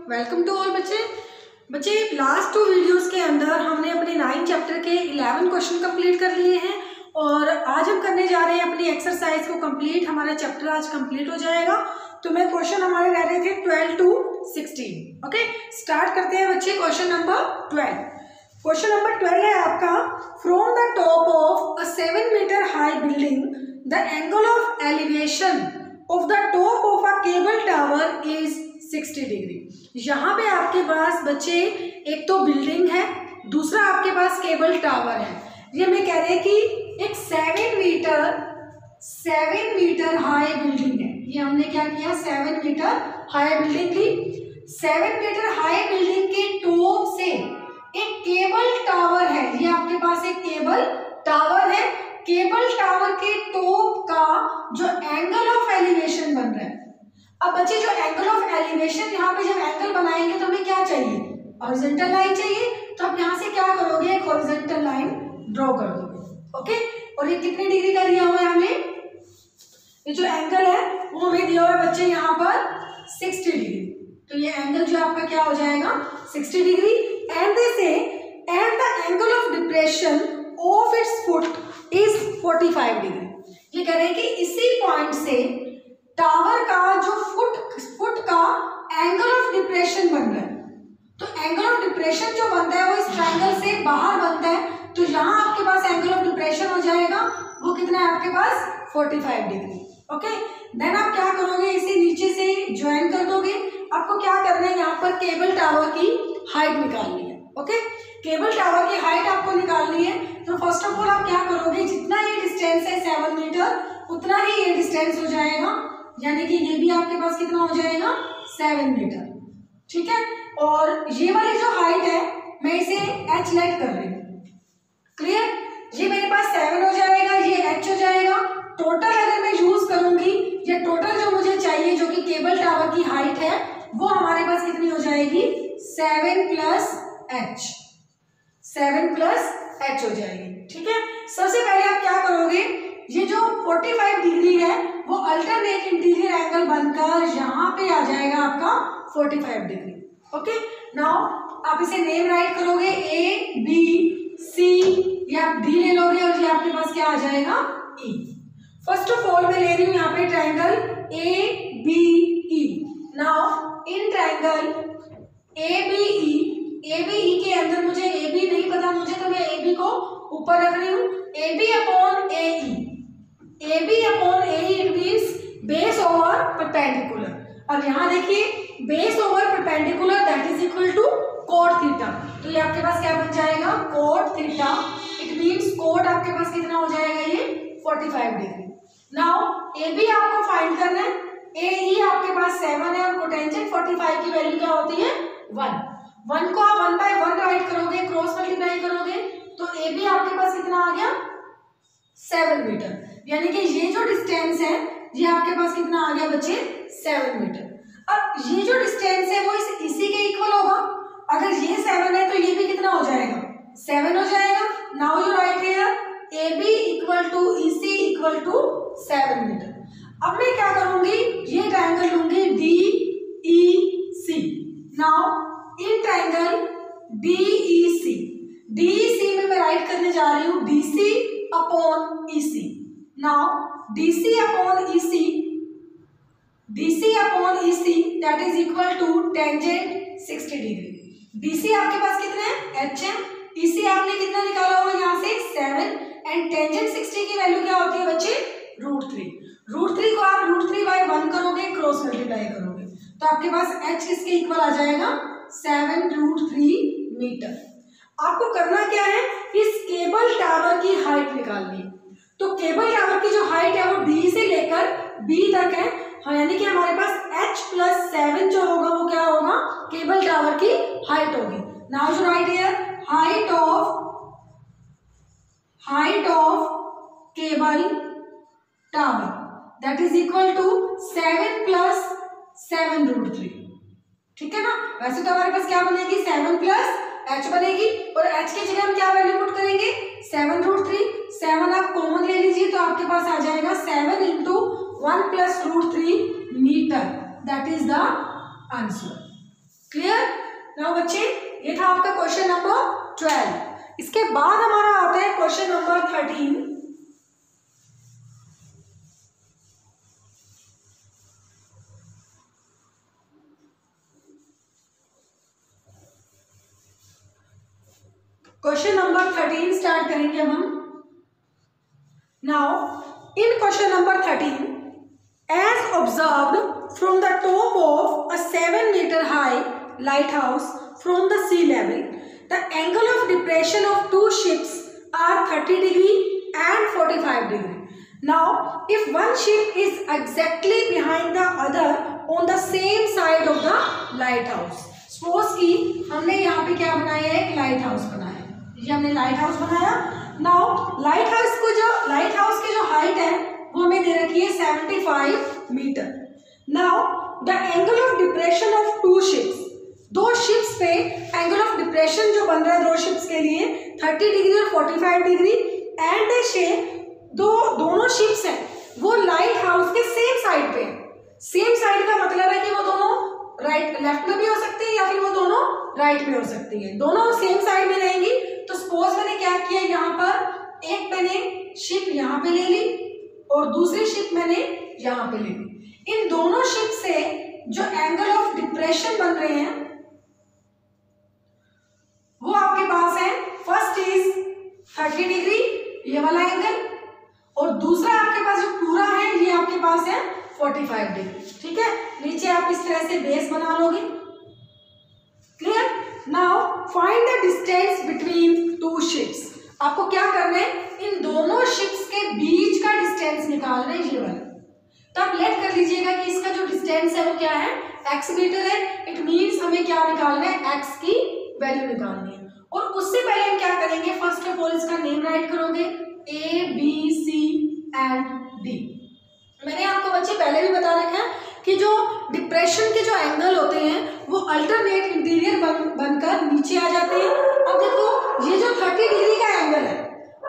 Welcome to all बच्चे last 2 videos के अंदर हमने अपने 9 चैप्टर के 11 क्वेश्चन कंप्लीट कर लिए हैं और आज हम करने जा रहे हैं अपनी एक्सरसाइज को कंप्लीट। हमारा चैप्टर आज कंप्लीट हो जाएगा। तो मैं क्वेश्चन हमारे रह रहे थे 12 to 16। ओके, स्टार्ट करते हैं बच्चे। Question number 12। क्वेश्चन नंबर 12 है आपका, from the top of a 7 metre high building the angle of elevation of the top of a cable tower is 60 degree. यहाँ पे आपके पास बच्चे एक तो बिल्डिंग है, दूसरा आपके पास केबल टावर है। ये मैं कह रही है कि एक 7 मीटर हाई बिल्डिंग है। ये हमने क्या किया, 7 मीटर हाई बिल्डिंग ली। 7 मीटर हाई बिल्डिंग के टॉप से एक केबल टावर है। ये आपके पास एक केबल टावर है। केबल टावर के टॉप का जो एंगल ऑफ एलिवेशन बन रहा है। अब बच्चे जो एंगल ऑफ एलिवेशन, यहाँ पे जब एंगल बनाएंगे तो हमें क्या चाहिए, हॉरिजॉन्टल लाइन चाहिए। तो आप यहाँ से क्या करोगे, एक हॉरिजॉन्टल लाइन ड्रॉ कर दोगे। ओके, और ये कितने डिग्री का दिया हुआ है हमें, ये जो एंगल है वो हमें दिया हुआ है बच्चे यहाँ पर 60 डिग्री। तो ये एंगल जो आपका क्या हो जाएगा, 60 डिग्री। एंड दे से and the angle of depression of its foot is 45 degree. ये कह रहे हैं कि इसी पॉइंट से टावर का जो फुट का एंगल ऑफ डिप्रेशन बन रहा है। तो एंगल ऑफ डिप्रेशन जो बनता है वो इस ट्रायंगल से बाहर बनता है। तो यहाँ आपके पास एंगल ऑफ डिप्रेशन हो जाएगा, वो कितना है आपके पास, 45 डिग्री। ओके, देन आप क्या करोगे, इसे नीचे से ज्वाइन कर दोगे। आपको क्या करना है, यहाँ पर केबल टावर की हाइट निकालनी है। ओके, केबल टावर की हाइट आपको निकालनी है। तो फर्स्ट ऑफ ऑल आप क्या करोगे, जितना ये डिस्टेंस है 7 मीटर उतना ही ये डिस्टेंस हो जाएगा। यानी कि ये भी आपके पास कितना हो जाएगा, 7 मीटर। ठीक है, और ये वाली जो हाइट है मैं इसे h लेट कर रही हूँ। क्लियर, ये मेरे पास 7 हो जाएगा, ये h हो जाएगा। टोटल अगर मैं यूज करूंगी, ये टोटल जो मुझे चाहिए जो कि केबल टावर की हाइट है वो हमारे पास कितनी हो जाएगी, 7 प्लस h हो जाएगी। ठीक है, सबसे पहले आप क्या करोगे, ये जो 45 डिग्री है वो अल्टरनेट इंटीरियर एंगल बनकर यहाँ पे आ जाएगा आपका 45 डिग्री। ओके, नाउ आप इसे नेम राइट करोगे, A B C, या आप D ले लोगे और ये आपके पास क्या आ जाएगा, E। फर्स्ट ऑफ ऑल मैं ले रही हूँ यहाँ पे triangle ABE। Now in triangle ABE के अंदर मुझे AB नहीं पता मुझे, तो मैं AB को ऊपर रख रही हूँ। AB upon AE it means base over perpendicular. अब यहाँ देखिए, base over perpendicular that is equal to cot theta. तो ये आपके पास क्या बन जाएगा, cot theta. It means cot आपके पास कितना हो जाएगा, ये 45 डिग्री। नाउ AB आपको फाइंड करना है। AE आपके पास 7 है और कोटेंजेंट 45 की वैल्यू क्या होती है, 1 को आप 1 by 1 राइट करोगे, क्रॉस मल्टीप्लाई करोगे तो AB आपके पास कितना आ गया, 7 मीटर। यानी कि ये जो डिस्टेंस है ये आपके पास कितना आ गया बच्चे, 7 मीटर। अब ये जो डिस्टेंस है वो इसी के इक्वल होगा। अगर ये 7 है तो ये भी कितना हो जाएगा, 7 हो जाएगा। Now you write here AB equal to EC equal to 7 metre. अब मैं क्या करूंगी, ये ट्रायंगल लूंगी DEC। Now in triangle DEC में मैं राइट करने जा रही हूँ DC upon EC। Now DC upon EC that is equal to tangent 60 degree. DC आपके पास कितने हैं, h है। EC आपने कितना निकाला हुआ यहाँ से, 7, एंड टेंजेंट 60 की वैल्यू क्या होती है बच्चे, √3 को आप √3/1 करोगे, क्रॉस मल्टीप्लाई करोगे तो आपके पास h किसके इक्वल आ जाएगा, 7√3 मीटर। आपको करना क्या है, इस केबल टावर की हाइट निकालनी है। तो केबल टावर की जो हाइट है वो D से लेकर B तक है। हाँ, यानी कि हमारे पास h + 7 जो होगा वो क्या होगा, केबल टावर की हाइट होगी। Now you write here height of cable tower that is equal to 7 + 7√3। ठीक है ना, वैसे तो हमारे पास क्या बनेगी, 7 + h बनेगी और h की जगह हम क्या वैल्यू पुट करेंगे, 7√3। 7 आप कॉमन ले लीजिए तो आपके पास आ जाएगा 7 × 1 + √3 metre. That is the answer. Clear? Now बच्चे, ये था आपका क्वेश्चन नंबर 12। इसके बाद हमारा आता है question number 13। Question number 13 start करेंगे हम। Now in question number 13, as observed from the top of a 7 meter high lighthouse from the sea level, the angle of depression of two ships are 30 degree and 45 degree. Now if one ship is exactly behind the other on the same side of the lighthouse, suppose कि हमने यहाँ पे क्या बनाया है, एक light house बनाया, ये हमने लाइट हाउस बनाया। नाउ लाइट हाउस की जो हाइट है वो हमें दे रखी है 75 metre. Now the angle of depression of two ships, दो शिप्स पे एंगल ऑफ डिप्रेशन जो बन रहा है दो शिप्स के लिए 30 डिग्री और 45 डिग्री, एंड शे दोनों शिप्स हैं वो लाइट हाउस के सेम साइड पे हैं। सेम साइड का मतलब है कि वो दोनों राइट लेफ्ट में भी हो सकती है या फिर वो दोनों राइट में हो सकती है, दोनों सेम साइड में रहेंगी। तो सपोज मैंने क्या किया, यहाँ पर एक मैंने शिप यहाँ पे ले ली और दूसरी शिप मैंने यहाँ पे ले ली। इन दोनों शिप से जो एंगल ऑफ डिप्रेशन बन रहे हैं वो आपके पास है, फर्स्ट इज 30 डिग्री ये वाला एंगल, और दूसरा आपके पास जो पूरा है ये आपके पास है 45 डिग्री। ठीक है, नीचे आप इस तरह से बेस बना लोगे। Clear? Now find the distance between two ships. आपको क्या करना है, इन दोनों शिप्स के बीच का डिस्टेंस निकालना है, ये वाला। तो आप लेट कर लीजिएगा कि इसका जो डिस्टेंस है वो क्या है, x मीटर है। इट मीन्स हमें क्या निकालना है, x की वैल्यू निकालनी है। और उससे पहले हम क्या करेंगे, फर्स्ट ऑफ ऑल इसका नेम राइट करोगे, A B C and D। मैंने आपको बच्चे पहले भी बता रखा है कि जो डिप्रेशन के जो एंगल होते हैं वो अल्टरनेट इंटीरियर बनकर नीचे आ जाते हैं। अब देखो ये जो 30 डिग्री का एंगल है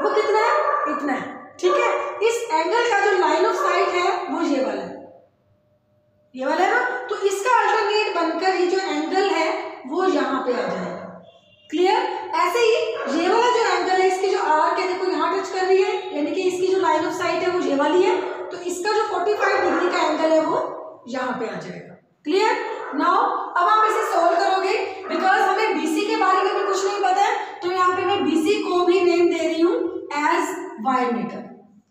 वो कितना है, इतना है। ठीक है, इस एंगल का जो लाइन ऑफ साइट है वो ये वाला है, ये वाला है ना, तो इसका अल्टरनेट बनकर ये जो एंगल है वो यहाँ पे आ जाएगा। क्लियर? ऐसे ही ये वाला जो एंगल है इसकी जो आर्क है देखो यहाँ टच कर रही है, यानी कि इसकी जो लाइन ऑफ साइट है वो ये वाली है, तो इसका जो 45 डिग्री का एंगल है वो यहाँ पे आ जाएगा। क्लियर? नाउ अब आप इसे सॉल्व करोगे, बिकॉज हमें BC के बारे में भी कुछ नहीं पता है, तो यहाँ पे मैं BC को भी नेम दे रही हूँ एज y मीटर।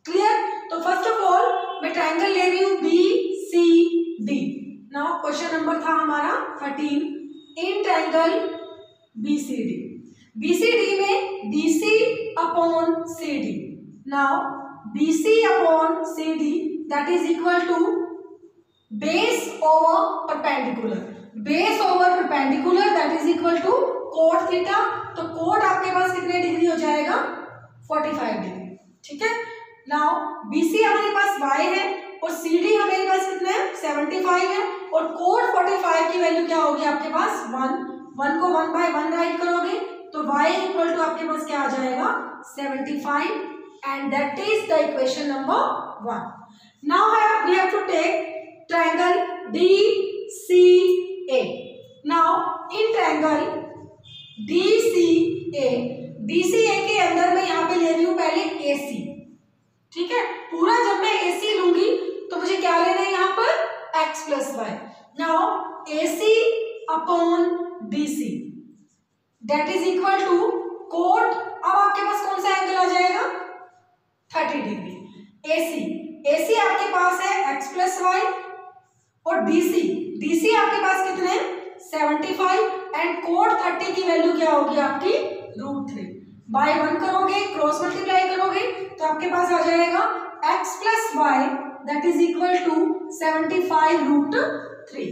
क्लियर? तो फर्स्ट ऑफ ऑल मैं ट्रायंगल ले रही हूँ BCD। नाउ क्वेश्चन नंबर था हमारा 13, इन ट्रायंगल BCD। BCD में BC upon CD। Now BC upon CD that is equal to base over perpendicular. Base over perpendicular that is equal to cot theta. तो cot आपके पास कितने degree हो जाएगा, 45 degree. ठीक है, नाउ BC हमारे पास y है और CD हमारे पास कितना है, 75 है, और कोट 45 की वैल्यू क्या होगी आपके पास, 1 को 1/1 राइट करोगे तो y इक्वल टू आपके पास क्या आ जाएगा, 75, and that is the equation number 1. Now we have to take triangle DCA. Now in triangle DCA के अंदर मैं यहाँ पे ले रही हूँ पहले AC। ठीक है, पूरा जब मैं AC लूंगी तो मुझे क्या लेना है यहाँ पर, x plus y। Now AC upon DC that is equal to cot, अब आपके पास कौन सा एंगल आ जाएगा, 30 डिग्री। AC आपके पास है x plus y, और DC आपके पास कितने हैं, 75, एंड कोट 30 की वैल्यू क्या होगी आपकी, √3। बाय 1 करोगे, क्रॉस मल्टीप्लाई करोगे तो आपके पास आ जाएगा x plus y that is equal to 75√3।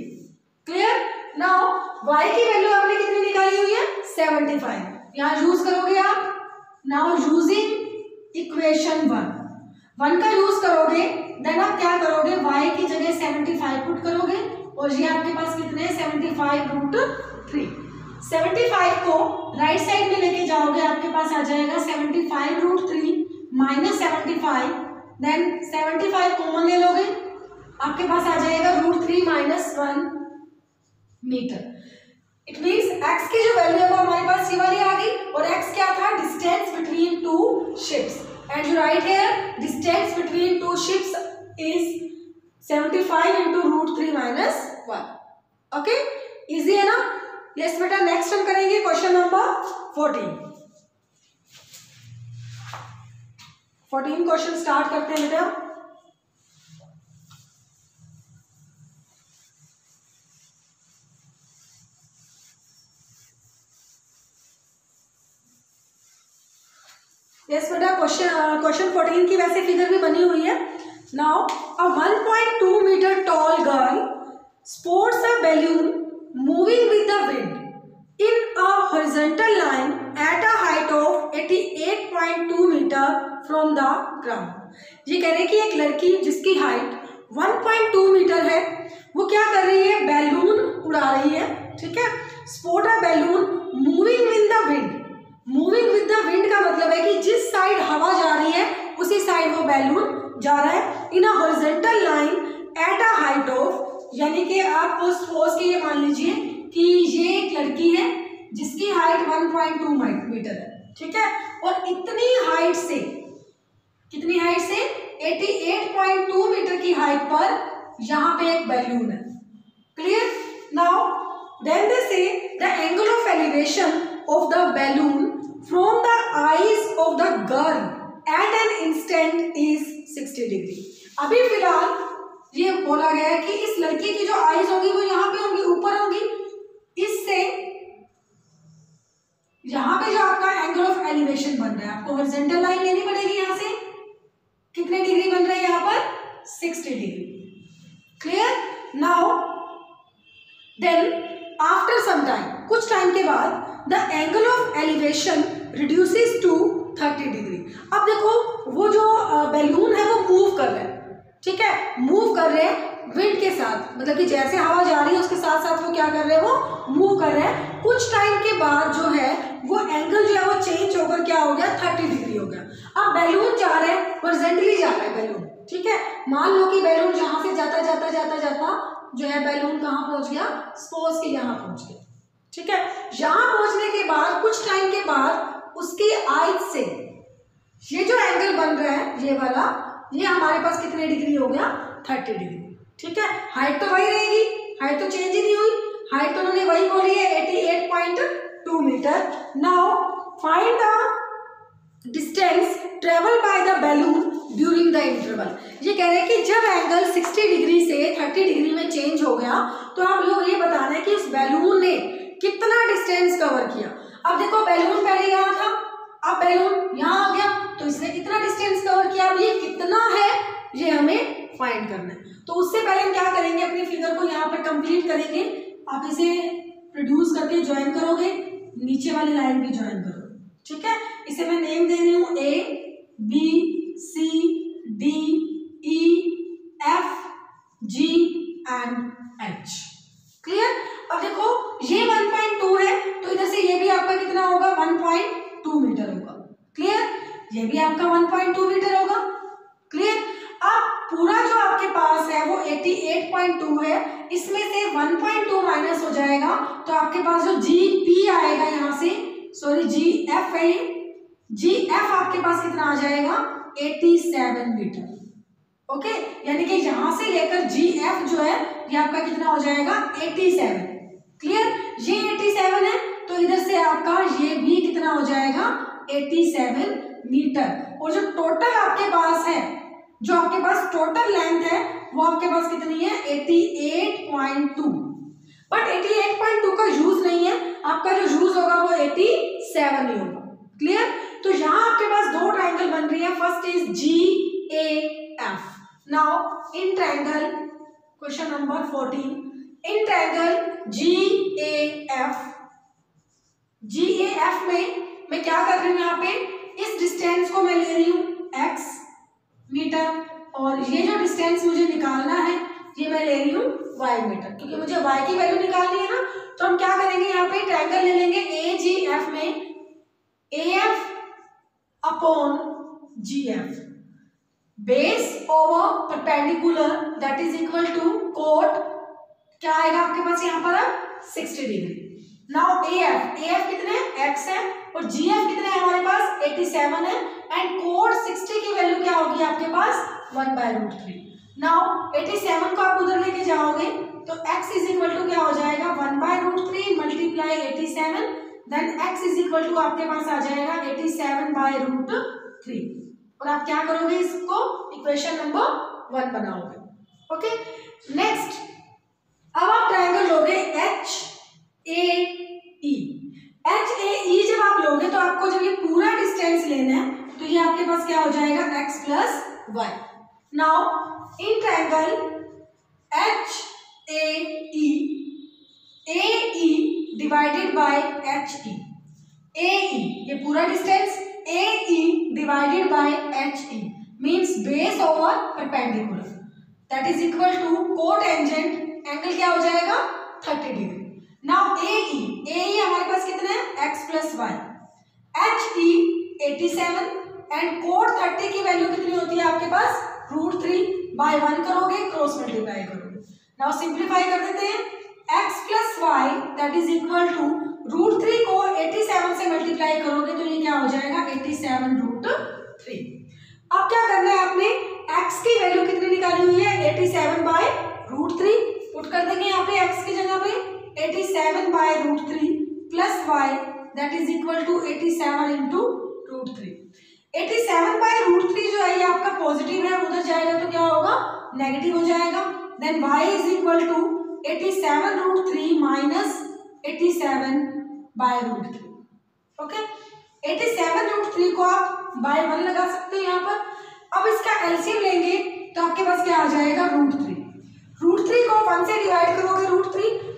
Clear? Now y की वैल्यू आपने कितनी निकाली हुई है, 75, यहाँ यूज करोगे आप। नाउ यूजिंग इक्वेशन 1 का यूज करोगे, देन आप क्या करोगे, y की जगह 75 पुट करोगे और ये आपके पास कितने हैं, 75√3। 75 को राइट साइड में लेके जाओगे, आपके पास आ जाएगा 75√3 माइनस 75, देन 75 कॉमन ले लोगे, आपके पास आ जाएगा √3 - 1 मीटर। इट मीन्स x की जो वैल्यू है वो हमारे पास ये वाली आ गई, और x क्या था, distance between two ships, and you write here distance between two ships is 75 into √3 minus 1. Okay, easy है ना। यस बेटा, नेक्स्ट हम करेंगे क्वेश्चन नंबर 14 क्वेश्चन स्टार्ट करते हैं बेटा। यस बेटा, क्वेश्चन 14 की वैसे फिगर भी बनी हुई है। Now a 1.2 meter tall girl sports a balloon moving with the wind in a horizontal line at a height of 88.2 meter from the ground। ये कह रहे हैं कि एक लड़की जिसकी हाइट 1.2 मीटर है वो क्या कर रही है, बैलून उड़ा रही है, ठीक है। Sport a balloon moving with the wind, moving with the wind का मतलब है कि जिस साइड हवा जा रही है उसी साइड वो बैलून जा रहा है, in a horizontal line at a height of, यानी कि आप सपोज के ये मान लीजिए कि ये एक लड़की है जिसकी हाइट 1.2 मीटर है, ठीक है, और इतनी हाइट से, कितनी हाइट से, 88.2 मीटर की हाइट पर यहाँ पे एक बैलून है। Clear. Now then they say the angle of elevation of the balloon from the eyes of the girl at an instant is 60 degree. अभी फिलहाल ये बोला गया है कि इस लड़की की जो आईज होंगी वो यहाँ पे होंगी, ऊपर होंगी, इससे यहाँ पे जो आपका एंगल ऑफ एलिवेशन बन रहा है, आपको हॉरिजॉन्टल लाइन लेनी पड़ेगी, यहाँ से कितने डिग्री बन रहा है यहाँ पर, 60 degree. Clear. Now then after some time, कुछ टाइम के बाद, the angle of elevation reduces to 30 degree. अब देखो वो जो बैलून है वो मूव कर रहे हैं, ठीक है, मूव कर रहे हैं विंड के साथ, मतलब कि जैसे हवा जा रही है उसके साथ साथ वो क्या कर रहे हैं, वो मूव कर रहे हैं। कुछ टाइम के बाद जो है वो एंगल जो है वो चेंज होकर क्या हो गया, 30 डिग्री हो गया। अब बैलून जा रहे हैं, हॉरिजॉन्टली जा रहा है बैलून, ठीक है। मान लो कि बैलून जहां से जाता जाता जाता जाता जो है बैलून कहाँ पहुंच गया, सपोज कि यहाँ पहुंच गया, ठीक है। यहाँ पहुंचने के बाद कुछ टाइम के बाद उसकी आइज से ये जो एंगल बन रहा है ये वाला, ये हमारे पास कितने डिग्री हो गया, 30 डिग्री, ठीक है। हाइट तो वही रहेगी, हाइट तो चेंज ही नहीं हुई, हाइट तो उन्होंने वही बोली है 88.2 metre. Now find the distance travel by the balloon during the interval. ये कह रहे हैं कि जब एंगल 60 डिग्री से 30 डिग्री में चेंज हो गया तो आप लोग ये बताना है कि उस बैलून ने कितना डिस्टेंस कवर किया। अब देखो बैलून पहले यहाँ था, अब बैलून यहाँ आ गया, तो इसने कितना डिस्टेंस कवर किया। अब ये कितना है ये हमें फाइंड करना है। तो उससे पहले हम क्या करेंगे, अपनी फिगर को यहाँ पर कंप्लीट करेंगे। आप इसे प्रोड्यूस करके ज्वाइन करोगे, नीचे वाली लाइन भी ज्वाइन करोगे, ठीक है। इसे मैं नेम दे रही हूँ A B C D E F G and H। Clear. अब देखो ये 1.2 है तो इधर से ये भी आपका कितना होगा, 1.2 मीटर होगा। क्लियर। ये भी आपका 1.2 मीटर होगा। क्लियर। अब पूरा जो आपके पास है वो 88.2 है, इसमें से 1.2 माइनस हो जाएगा तो आपके पास जो GP आएगा यहाँ से, सॉरी GF है, GF आपके पास कितना आ जाएगा, 87 मीटर। ओके, यानी कि यहां से लेकर GF जो है ये आपका कितना हो जाएगा, 87। क्लियर। ये 87 है तो इधर से आपका ये भी कितना हो जाएगा, 87 मीटर। और जो टोटल आपके पास है, जो आपके पास टोटल लेंथ है वो आपके पास कितनी है, 88.2। बट 88.2 का यूज नहीं है, आपका जो यूज होगा वो 87 ही होगा। क्लियर। तो यहाँ आपके पास दो ट्राइंगल बन रही है, first is GAF। Now in triangle, question number 14, in triangle GAF में मैं क्या कर रही हूँ, यहाँ पे इस डिस्टेंस को मैं ले रही हूँ x मीटर, और ये जो डिस्टेंस मुझे निकालना है ये मैं ले रही हूँ y मीटर, क्योंकि मुझे y की वैल्यू निकालनी है ना। तो हम क्या करेंगे, यहाँ पे ट्राइंगल ले लेंगे AGF में AF upon GF, base over perpendicular that is equal to cot, क्या आएगा आपके पास यहाँ पर अब 60 डिग्री। नाउ AF कितने x है और GF कितने है हमारे पास 87 है एंड कोड 60 की वैल्यू क्या होगी आपके पास 1/√3। नाउ 87 को आप उधर लेके जाओगे तो x इज इक्वल टू क्या हो जाएगा 1/√3 multiply 87 then x is equal to आपके पास आ जाएगा 87/√3 और आप क्या करोगे इसको इक्वेशन नंबर 1 बनाओगे। ओके नेक्स्ट अब आप ट्रायंगल लोगे HAE जब आप लोगे तो आपको जब ये पूरा डिस्टेंस लेना है तो ये आपके पास क्या हो जाएगा x plus y. Now in triangle AE divided by HE AE ये पूरा distance AE divided by HE means base over perpendicular that is equal to cotangent angle क्या हो जाएगा 30 डिग्री। नाउ AE हमारे पास कितना है x plus y HE 87 and cot 30 की value कितनी होती है आपके पास √3/1 करोगे क्रॉस मल्टीप्लाई करोगे। नाउ सिंप्लीफाई कर देते हैं x plus y that is equal to √3 को 87 से मल्टीप्लाई करोगे तो ये क्या हो जाएगा 87√3। अब क्या करना है आपने x की वैल्यू कितनी निकाली हुई है 87/√3 पुट कर देंगे यहाँ पे x की जगह पे 87/√3 plus y that is equal to 87 into √3। 87/√3 जो है ये आपका पॉजिटिव है उधर जाएगा तो क्या होगा नेगेटिव हो जाएगा then y is equal to 87√3 minus 87/√3। Okay 87√3 को आप बाय 1 लगा सकते हो यहाँ पर। अब इसका एलसीएम लेंगे तो आपके पास क्या आ जाएगा √3 को 1 से डिवाइड करोगे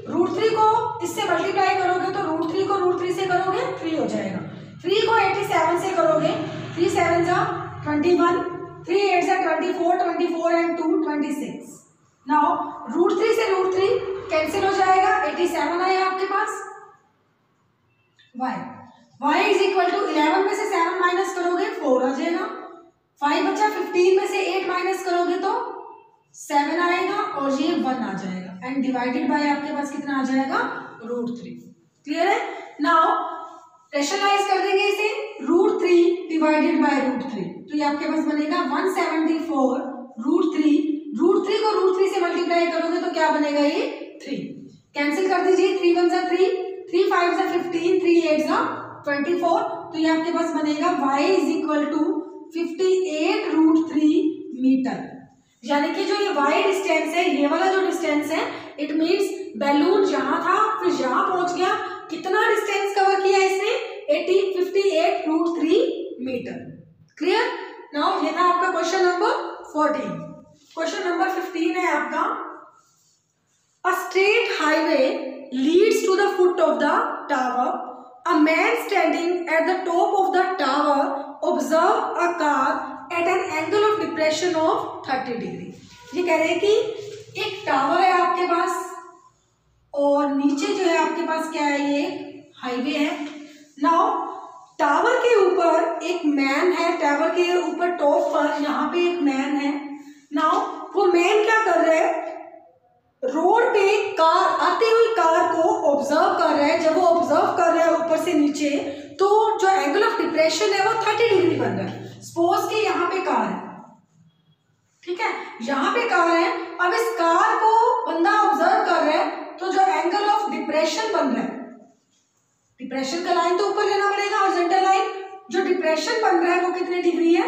√3 को इससे मल्टीप्लाई करोगे तो √3 को √3 से करोगे 3 हो जाएगा 3 को 87 से करोगे 3 7 जा 21 3 8 जा 24 एंड 2 26। नाउ √3 से √3 कैंसिल हो जाएगा 87 आया आपके पास y इज इक्वल टू 11 में से 7 माइनस करोगे 4 आ जाएगा 5 बचा 15 में से 8 माइनस करोगे तो 7 आएगा और ये 1 आ जाएगा एंड डिवाइडेड बाय आपके पास कितना आ जाएगा √3। क्लियर है। नाउ रेशनलाइज कर देंगे इसे √3 डिवाइडेड बाय √3 तो ये आपके पास बनेगा 174√3 √3 को √3 से मल्टीप्लाई करोगे तो क्या बनेगा ये 3 कैंसिल कर दीजिए 3 1 3 3 5 15 3 8 24 तो ये आपके पास बनेगा y is equal to 58√3 metre यानी कि जो ये y डिस्टेंस है ये वाला जो डिस्टेंस है इट मींस बैलून जहां था फिर यहां पहुंच गया कितना डिस्टेंस कवर किया इसने 58√3 मीटर। क्लियर। नाउ ये था आपका क्वेश्चन नंबर 14। क्वेश्चन नंबर 15 है आपका a straight highway leads to the foot of the tower a man standing at the top of the tower observe a car at an angle of depression of 30 degree. ये कह रहे हैं कि एक tower है आपके पास और नीचे जो है आपके पास क्या है ये हाईवे है। नाउ टावर के ऊपर एक मैन है टावर के ऊपर टॉप पर यहाँ पे एक मैन है। नाउ वो मैन क्या कर रहा है रोड पे कार आती हुई कार को ऑब्जर्व कर रहा है। जब वो ऑब्जर्व कर रहा है ऊपर से नीचे तो जो एंगल ऑफ डिप्रेशन है वो 30 डिग्री बन रहा है। सपोज कि यहाँ पे कार है ठीक है यहाँ पे कार है अब इस कार को बंदा ऑब्जर्व कर रहा है तो जो एंगल ऑफ डिप्रेशन बन रहा है डिप्रेशन का लाइन तो ऊपर लेना पड़ेगा हॉरिजॉन्टल लाइन जो डिप्रेशन बन रहा है वो कितने डिग्री है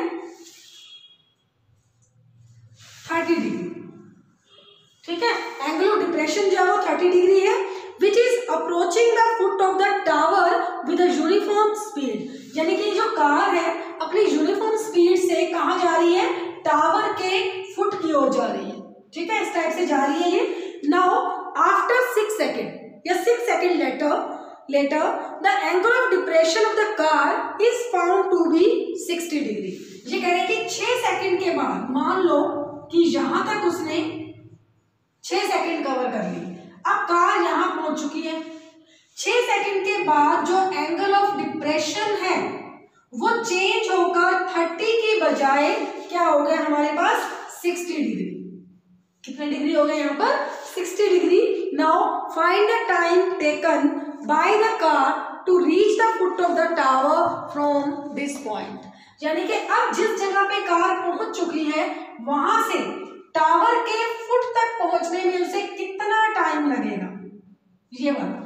30 डिग्री। ठीक है एंगल ऑफ डिप्रेशन जो है वो 30 डिग्री है which is approaching the foot of the tower with a uniform speed यानी कि जो कार है अपनी यूनिफॉर्म स्पीड से कहाँ जा रही है टावर के फुट की ओर जा रही है। ठीक है इस टाइप से जा रही है ये। नाउ आफ्टर 6 सेकेंड या 6 second later the angle of depression of the car is found to be 60 degree. ये कह रहे हैं कि 6 सेकेंड के बाद मान लो कि यहां तक उसने 6 सेकेंड कवर कर ली अब कार यहां पहुंच चुकी है 6 सेकेंड के बाद जो एंगल ऑफ डिप्रेशन है वो चेंज होकर 30 की बजाय क्या हो गया हमारे पास 60 डिग्री। कितने डिग्री हो गए यहाँ पर 60 degree now find the time taken by the car to reach the foot of the tower from this point. यानी कि अब जिस जगह पे कार पहुंच चुकी है वहां से टावर के फुट तक पहुंचने में उसे कितना टाइम लगेगा, ये वाला।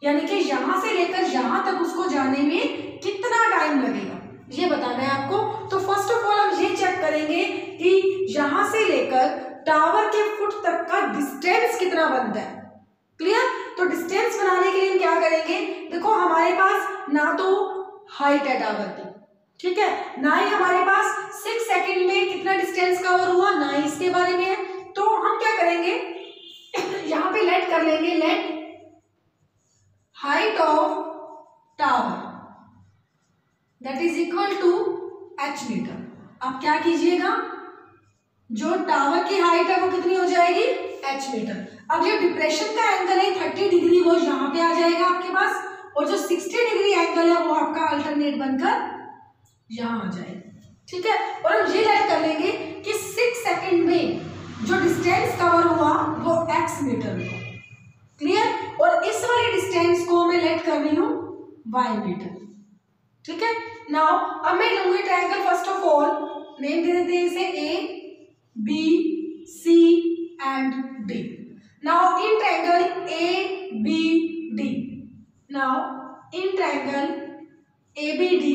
यानी कि यहां से लेकर यहां तक उसको जाने में कितना टाइम लगेगा, ये बताना है आपको। तो फर्स्ट ऑफ ऑल हम ये चेक करेंगे कि यहां से लेकर टावर के फुट तक का डिस्टेंस कितना बनता है। क्लियर? तो डिस्टेंस बनाने के लिए हम क्या करेंगे, देखो हमारे पास ना तो हाइट है टावर की, ठीक है, ना ही हमारे पास 6 सेकंड में कितना डिस्टेंस कवर हुआ, ना ही इसके बारे में है। तो हम क्या करेंगे, यहां पे लेट कर लेंगे, let height of tower that is equal to h metre. अब क्या कीजिएगा, जो टावर की हाइट है वो कितनी हो जाएगी, h मीटर। अब जो डिप्रेशन का एंगल है 30 डिग्री वो यहाँ पे आ जाएगा आपके पास, और जो 60 डिग्री एंगल है वो आपका अल्टरनेट बनकर यहाँ आ जाएगा, ठीक है। और हम ये लेट कर लेंगे कि 6 सेकंड में जो डिस्टेंस कवर हुआ वो x मीटर हुआ। क्लियर? और इस वाले डिस्टेंस को मैं लेट कर रही हूँ y मीटर, ठीक है। नाउ अब मैं लूंगी triangle, first of all name दे देते हैं इसे A B C and D। Now in triangle ABD, now in triangle ABD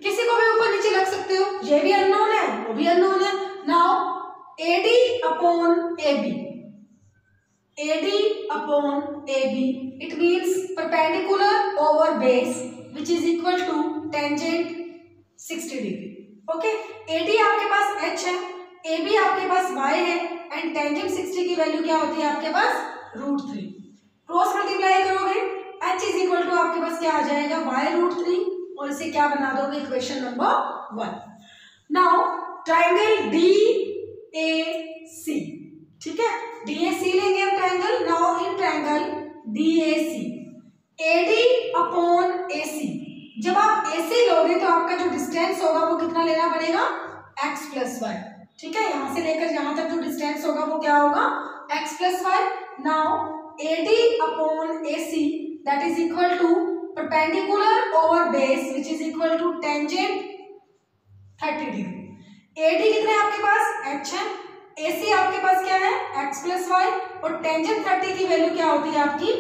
किसी को भी ऊपर नीचे रख सकते हो, ये भी अननोन है वो भी अननोन है। Now AD upon AB, AD upon AB it means perpendicular over base which is equal to tangent 60 degree। Okay, AD आपके पास h है, AB आपके पास y है, एंड टेंजेंट 60 की वैल्यू क्या होती है आपके पास, √3। क्रॉस मल्टीप्लाई करोगे h इज इक्वल टू आपके पास क्या आ जाएगा, y√3, और इसे क्या बना दोगे, equation number 1। Now triangle DAC, ठीक है, DAC लेंगे हम triangle. Now in triangle DAC AD upon AC, जब आप AC लोगे तो आपका जो डिस्टेंस होगा वो कितना लेना पड़ेगा, x प्लस वाई, ठीक है। यहां से लेकर यहां तक जो डिस्टेंस होगा वो क्या होगा, x plus y. Now AD upon AC that is equal to perpendicular over base which is equal to tangent 30 degree. AD कितने आपके पास, h है, AC आपके पास क्या है, x प्लस वाई, और टेंजेंट 30 की वैल्यू क्या होती है आपकी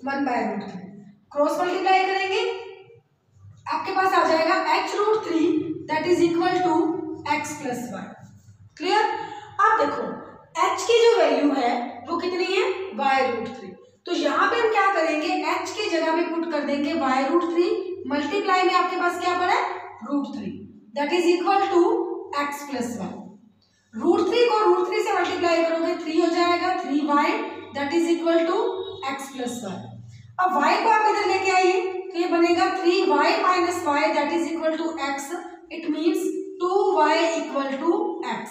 1/√3। क्रॉस मल्टीप्लाई करेंगे आपके पास आ जाएगा h√3 that is equal to x plus y. Clear? अब देखो h की जो वैल्यू है वो कितनी है, y√3। तो यहाँ पे हम क्या करेंगे, h की जगह पे पुट कर देंगे y√3, मल्टीप्लाई में आपके पास क्या पड़ा है, √3 that is equal to x plus y. √3 को √3 से मल्टीप्लाई करोगे 3 हो जाएगा, 3y that is equal to x plus y. अब y को आप इधर लेके आइए तो ये बनेगा 3y minus y that is equal to x, it means 2y equal to x।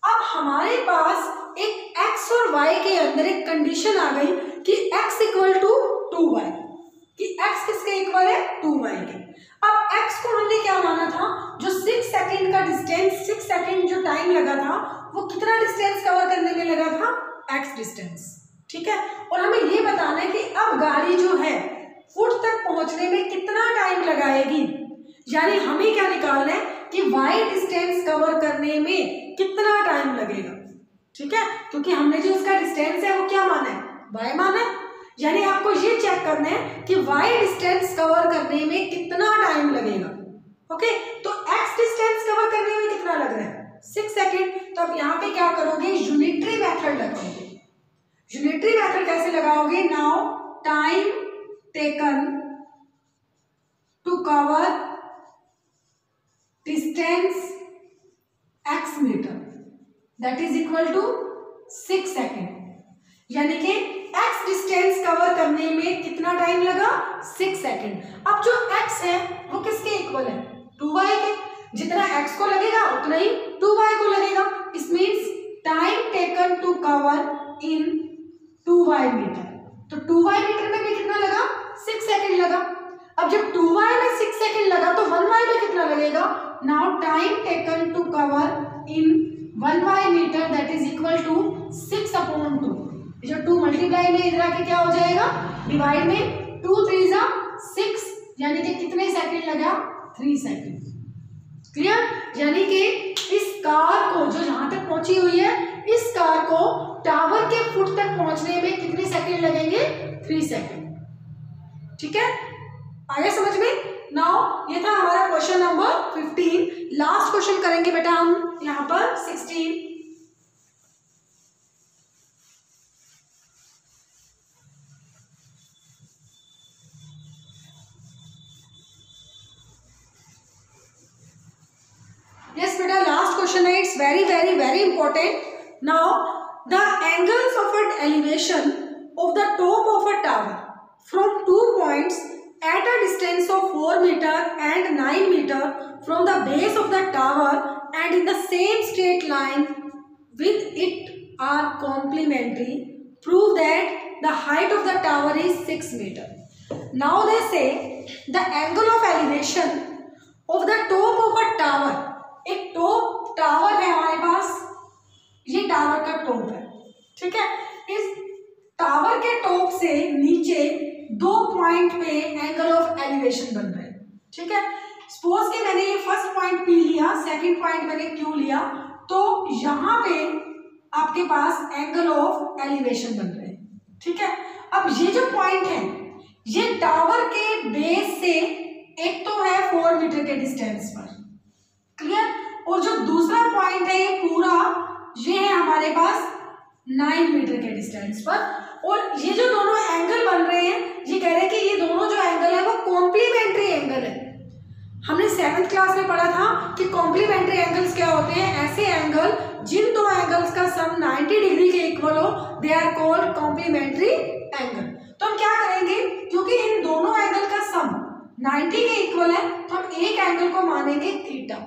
अब हमारे पास एक x और y के अंदर एक कंडीशन आ गई कि x इक्वल टू 2y, कि x किसके इक्वल है, 2y के। अब x को हमने क्या माना था, जो 6 सेकंड का डिस्टेंस, 6 सेकंड जो टाइम लगा था वो कितना डिस्टेंस कवर करने में लगा था, x डिस्टेंस, ठीक है। और हमें ये बताना है कि अब गाड़ी जो है फुट तक पहुंचने में कितना टाइम लगाएगी, यानी हमें क्या निकालना है कि y डिस्टेंस कवर करने में कितना टाइम लगेगा, ठीक है, क्योंकि हमने जो उसका डिस्टेंस है वो क्या माना है, y माना है। यानी आपको ये चेक करना है कि y डिस्टेंस कवर करने में कितना टाइम लगेगा। ओके, तो x डिस्टेंस कवर करने में कितना लग रहा है, 6 सेकेंड। तो अब यहाँ पे क्या करोगे, यूनिटरी मेथड लगाओगे। यूनिटरी मेथड कैसे लगाओगे, now time taken to cover distance x metre that is equal to 6 second, यानी कि x डिस्टेंस कवर करने में कितना टाइम लगा, 6 सेकेंड। अब जो x है वो किसके इक्वल है, 2y के, जितना x को लगेगा उतना ही 2y को लगेगा। इस means time taken to cover in 2y metre, तो 2y मीटर में भी कितना लगा, 6 सेकेंड लगा। अब जब 2y में 6 सेकेंड लगा तो 1y में कितना लगेगा, now time taken to cover in 1 metre that is equal to 6/2। जो 2 मल्टीप्लाई में इधर आके क्या हो जाएगा, डिवाइड में 2 3 6, यानी कि कितने सेकंड लगा, 3 सेकंड। क्लियर? यानी कि इस कार को जो यहां तक पहुंची हुई है, इस कार को टावर के फुट तक पहुंचने में कितने सेकंड लगेंगे, 3 सेकंड। ठीक है, आया समझ में? नाउ ये था हमारा क्वेश्चन नंबर 15। लास्ट क्वेश्चन करेंगे बेटा हम यहाँ पर 16। यस बेटा, लास्ट क्वेश्चन है, it's very very very important. Now the angles of an elevation of the top of a tower from 2 points at a distance of 4 meter and 9 meter from the base of the tower and in the same straight line with it are complementary. Prove that the height of the tower is 6 meter. Now they say the angle of elevation of the top of a tower. एक top tower है हमारे पास, ये tower का top है, ठीक है। इस tower के टॉप से नीचे 2 पॉइंट पे एंगल ऑफ एलिवेशन बन रहे हैं, ठीक है। सपोज कि मैंने ये फर्स्ट पॉइंट पी लिया, सेकंड पॉइंट मैंने क्यू लिया, तो यहाँ पे आपके पास एंगल ऑफ एलिवेशन बन रहे हैं, ठीक है। अब ये जो पॉइंट है, ये टावर के बेस से एक तो है 4 मीटर के डिस्टेंस पर, क्लियर, और जो दूसरा पॉइंट है ये पूरा ये है हमारे पास 9 मीटर के डिस्टेंस पर। और ये जो दोनों एंगल बन रहे हैं, ये कह रहे हैं कि ये दोनों जो एंगल है वो कॉम्प्लीमेंट्री एंगल है। हमने 7th क्लास में पढ़ा था कि कॉम्प्लीमेंट्री एंगल्स क्या होते हैं, ऐसे एंगल जिन दो एंगल्स का सम 90 डिग्री के इक्वल हो, they are called complementary angle. तो हम क्या करेंगे, क्योंकि इन दोनों एंगल का सम 90 के इक्वल है, तो हम एक एंगल को मानेंगे थीटा।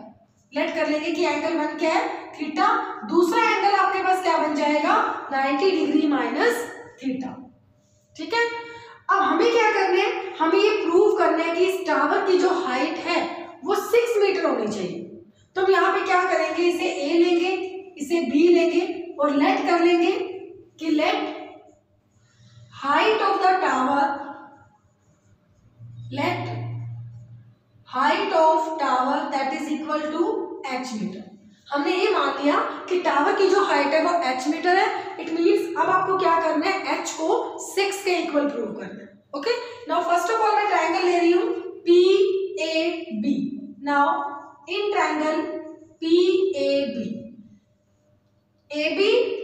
लेट कर लेंगे कि एंगल 1 क्या है, थीटा। दूसरा एंगल आपके पास क्या बन जाएगा, 90 डिग्री माइनस थीटा, ठीक है। अब हमें क्या करना है, हमें ये प्रूव करना है कि इस टावर की जो हाइट है वो 6 मीटर होनी चाहिए। तो हम यहाँ पे क्या करेंगे, इसे ए लेंगे, इसे बी लेंगे और लेट कर लेंगे कि let height of the tower, let height of tower that is equal to h metre. हमने ये मान लिया कि टावर की जो हाइट है वो h मीटर है। इट मींस अब आपको क्या करना है, h को 6 के इक्वल प्रूव करना है। Okay, now first of all मैं ट्रायंगल ले रही हूँ PAB। Now in triangle PAB, AB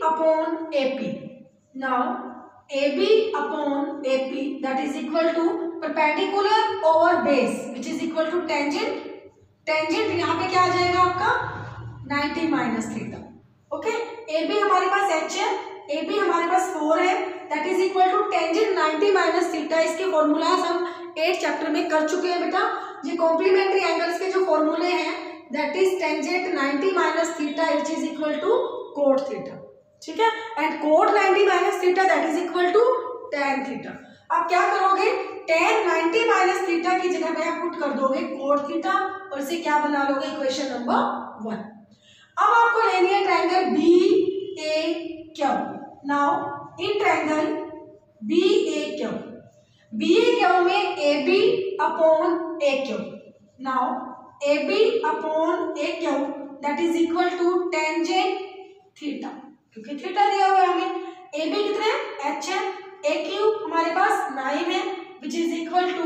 upon AP, now AB upon AP that is equal to perpendicular over base which is equal to tangent. Tangent यहाँ पे क्या आ जाएगा आपका 90 minus theta. Okay, AB हमारे पास h है, AB हमारे पास 4 है, that is equal to tangent 90 minus theta. इसके फॉर्मूलाज हम 8 चैप्टर में कर चुके हैं बेटा। ये कॉम्प्लीमेंट्री एंगल्स के जो फॉर्मूले हैं, that is tangent 90 minus theta which is equal to cot theta, ठीक है, and cot 90 minus theta that is equal to tan theta. अब क्या करोगे, tan 90 माइनस थीटा की जगह पे आप पुट कर दोगे कोट थीटा और इसे क्या बना लोगे, इक्वेशन नंबर 1। अब आपको लेनी है triangle BAQ। Now in triangle BAQ, BAQ में AB upon AQ, now AB upon AQ that is equal to tangent theta, क्योंकि थीटा दिया हुआ है हमें। AB कितना है, h है, AQ हमारे पास 9 है which is equal to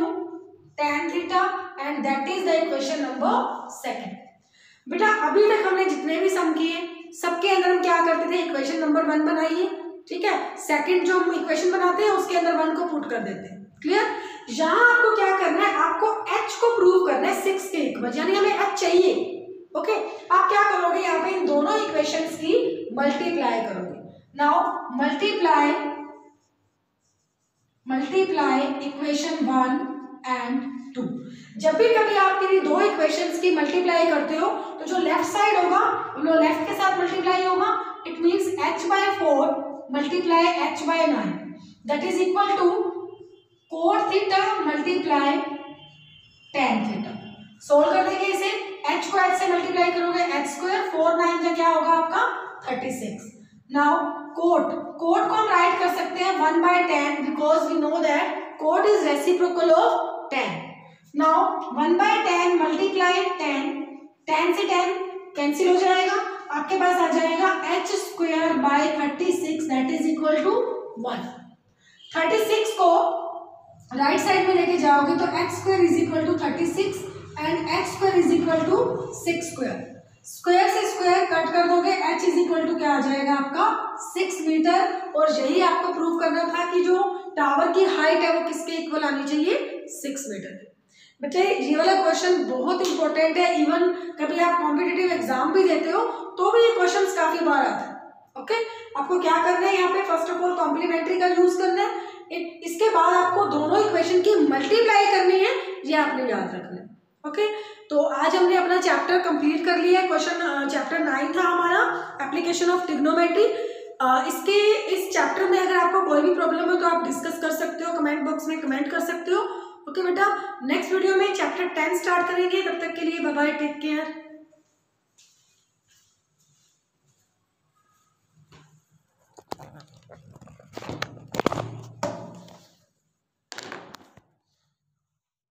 tan theta and that is the equation number 2। बेटा अभी तक हमने जितने भी सम किए सबके अंदर हम क्या करते थे, इक्वेशन नंबर 1 बनाइए, ठीक है। सेकंड जो हम इक्वेशन बनाते हैं उसके अंदर 1 को पुट कर देते हैं, क्लियर। यहाँ आपको क्या करना है, आपको h को प्रूव करना है 6 के इक्वल, यानी हमें h चाहिए। ओके, आप क्या करोगे, यहाँ पे इन दोनों इक्वेशंस की मल्टीप्लाई करोगे। Now multiply equation 1 and 2। जब भी कभी आप किसी दो इक्वेशंस की मल्टीप्लाई करते हो तो जो लेफ्ट साइड होगा वो लेफ्ट के साथ मल्टीप्लाई होगा। It means h/4 multiply h/9 that is equal to cot theta multiply tan theta. Solve कर देंगे इसे, h को h से मल्टीप्लाई करोगे h स्क्वायर, 4 9 का क्या होगा आपका 36। नाउ कोट को हम राइट कर सकते हैं 1/10 because we know that cot is reciprocal of 10। Now 1/10 multiply 10 से 10 कैंसिल हो जाएगा, आपके पास आ जाएगा h square by 36 that is equal to 1। 36 को राइट साइड में लेके जाओगे तो h square is equal to 36 and h square is equal to 6 square, square से स्क्वायर कट कर दोगे h इज इक्वल टू क्या आ जाएगा आपका 6 मीटर। और यही आपको प्रूव करना था कि जो टावर की हाइट है वो किसके इक्वल आनी चाहिए, 6 मीटर की। बच्चे ये वाला क्वेश्चन बहुत इंपॉर्टेंट है, इवन कभी आप कॉम्पिटिटिव एग्जाम भी देते हो तो भी ये क्वेश्चन काफी बार आता है। ओके, आपको क्या करना है यहाँ पे, फर्स्ट ऑफ ऑल कॉम्प्लीमेंट्री का यूज करना है, इसके बाद आपको दोनों इक्वेशन की मल्टीप्लाई करनी है, ये आपने याद रखना है। ओके, तो आज हमने अपना चैप्टर कंप्लीट कर लिया है। क्वेश्चन चैप्टर 9 था हमारा एप्लीकेशन ऑफ ट्रिग्नोमेट्री। इस चैप्टर में अगर आपको कोई भी प्रॉब्लम हो तो आप डिस्कस कर सकते हो, कमेंट बॉक्स में कमेंट कर सकते हो। ओके बेटा, नेक्स्ट वीडियो में चैप्टर 10 स्टार्ट करेंगे, तब तक के लिए बाय बाय, टेक केयर।